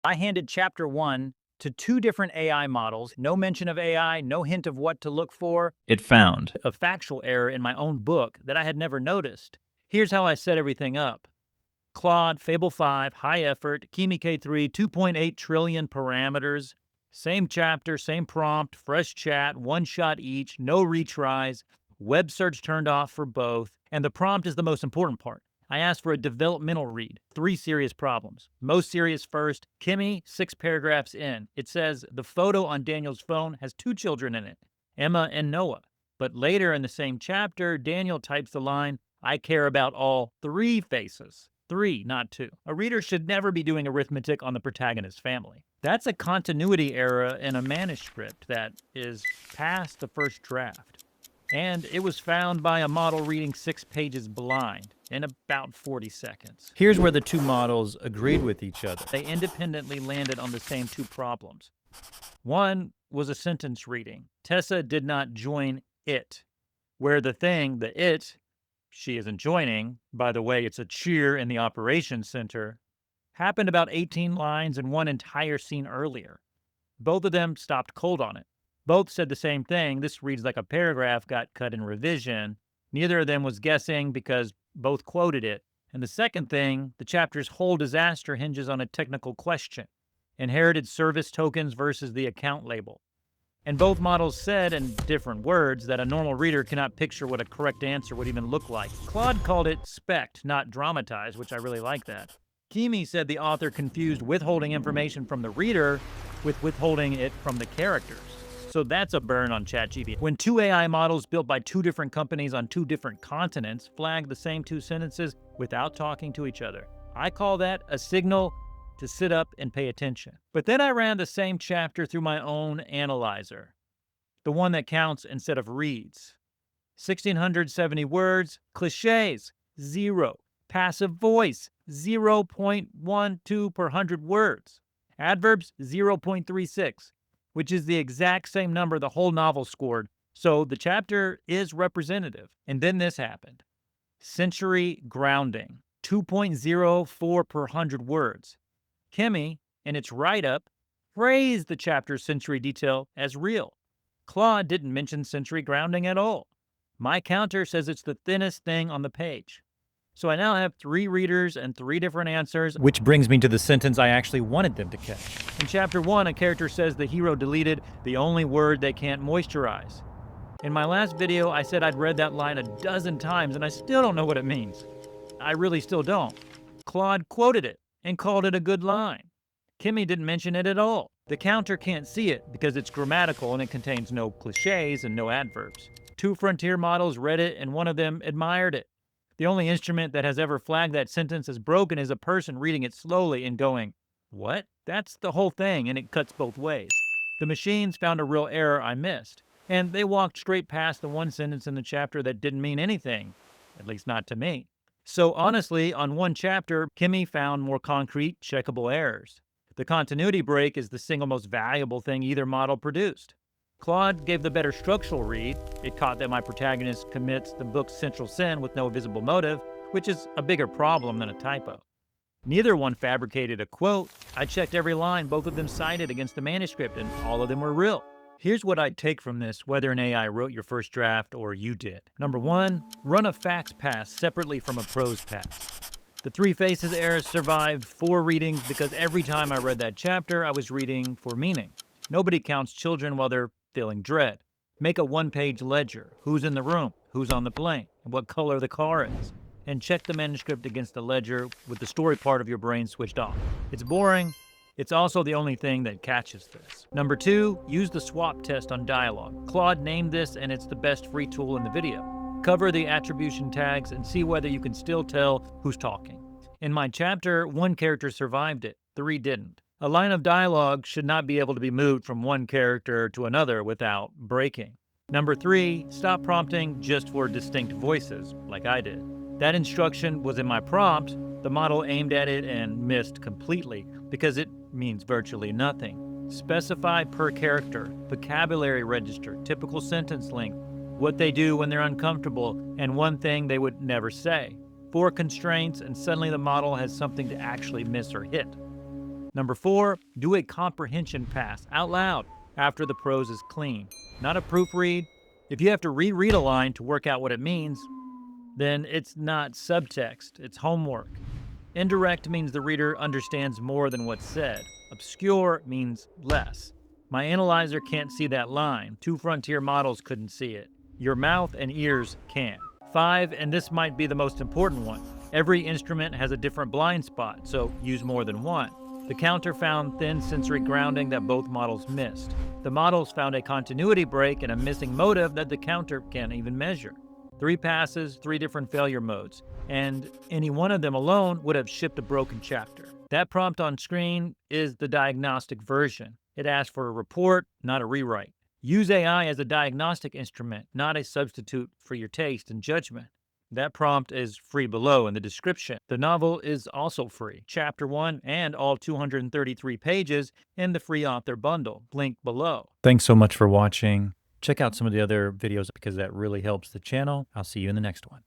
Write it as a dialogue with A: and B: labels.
A: I handed chapter 1 to two different AI models, no mention of AI, no hint of what to look for,
B: It found.
A: a factual error in my own book that I had never noticed. Here's how I set everything up. Claude, Fable 5, high effort, Kimi K3, 2.8 trillion parameters, same chapter, same prompt, fresh chat, one shot each, no retries, web search turned off for both, and the prompt is the most important part. I asked for a developmental read, 3 serious problems. Most serious first, Kimi, 6 paragraphs in. It says the photo on Daniel's phone has 2 children in it, Emma and Noah. But later in the same chapter, Daniel types the line, I care about all 3 faces. 3, not 2. A reader should never be doing arithmetic on the protagonist's family. That's a continuity error in a manuscript that is past the first draft. And it was found by a model reading 6 pages blind in about 40 seconds. Here's where the two models agreed with each other. They independently landed on the same 2 problems. One was a sentence reading. Tessa did not join it, where the thing, the it, she isn't joining, by the way, it's a cheer in the operations center, happened about 18 lines and one entire scene earlier. Both of them stopped cold on it. Both said the same thing. This reads like a paragraph got cut in revision. Neither of them was guessing because both quoted it. And the second thing, the chapter's whole disaster hinges on a technical question. Inherited service tokens versus the account label. And both models said in different words that a normal reader cannot picture what a correct answer would even look like. Claude called it spect, not dramatized, which I really like that. Kimi said the author confused withholding information from the reader with withholding it from the characters. So that's a burn on ChatGPT. When 2 AI models built by 2 different companies on 2 different continents flag the same 2 sentences without talking to each other, I call that a signal to sit up and pay attention. But then I ran the same chapter through my own analyzer, the one that counts instead of reads. 1,670 words, cliches, 0. Passive voice, 0.12 per 100 words. Adverbs, 0.36, which is the exact same number the whole novel scored. So the chapter is representative. And then this happened. Century grounding, 2.04 per 100 words. Kimi, in its write-up, praised the chapter's sensory detail as real. Claude didn't mention sensory grounding at all. My counter says it's the thinnest thing on the page. So I now have 3 readers and 3 different answers, which brings me to the sentence I actually wanted them to catch. In chapter 1, a character says the hero deleted the only word they can't moisturize. In my last video, I said I'd read that line a dozen times and I still don't know what it means. I really still don't. Claude quoted it and called it a good line. Kimi didn't mention it at all. The counter can't see it because it's grammatical and it contains no cliches and no adverbs. 2 frontier models read it and one of them admired it. The only instrument that has ever flagged that sentence as broken is a person reading it slowly and going, what? That's the whole thing, and it cuts both ways. The machines found a real error I missed, and they walked straight past the one sentence in the chapter that didn't mean anything, at least not to me. So honestly, on one chapter, Kimi found more concrete, checkable errors. The continuity break is the single most valuable thing either model produced. Claude gave the better structural read. It caught that my protagonist commits the book's central sin with no visible motive, which is a bigger problem than a typo. Neither one fabricated a quote. I checked every line both of them cited against the manuscript, and all of them were real. Here's what I'd take from this, whether an AI wrote your first draft or you did. Number 1, run a facts pass separately from a prose pass. The 3 faces error survived 4 readings because every time I read that chapter, I was reading for meaning. Nobody counts children while they're feeling dread. Make a 1-page ledger. Who's in the room? Who's on the plane? And what color the car is? And check the manuscript against the ledger with the story part of your brain switched off. It's boring. It's also the only thing that catches this. Number 2, use the swap test on dialogue. Claude named this and it's the best free tool in the video. Cover the attribution tags and see whether you can still tell who's talking. In my chapter, 1 character survived it, 3 didn't. A line of dialogue should not be able to be moved from one character to another without breaking. Number 3, stop prompting just for distinct voices, like I did. That instruction was in my prompt. The model aimed at it and missed completely because it means virtually nothing. Specify per character, vocabulary register, typical sentence length, what they do when they're uncomfortable, and one thing they would never say. 4 constraints, and suddenly the model has something to actually miss or hit. Number 4, do a comprehension pass out loud after the prose is clean, not a proofread. If you have to reread a line to work out what it means, then it's not subtext, it's homework. Indirect means the reader understands more than what's said. Obscure means less. My analyzer can't see that line. 2 frontier models couldn't see it. Your mouth and ears can. 5, and this might be the most important one. Every instrument has a different blind spot, so use more than one. The counter found thin sensory grounding that both models missed. The models found a continuity break and a missing motive that the counter can't even measure. 3 passes, 3 different failure modes, and any one of them alone would have shipped a broken chapter. That prompt on screen is the diagnostic version. It asks for a report, not a rewrite. Use AI as a diagnostic instrument, not a substitute for your taste and judgment. That prompt is free below in the description. The novel is also free. Chapter 1 and all 233 pages in the free author bundle, link below. Thanks so much for watching. Check out some of the other videos because that really helps the channel. I'll see you in the next one.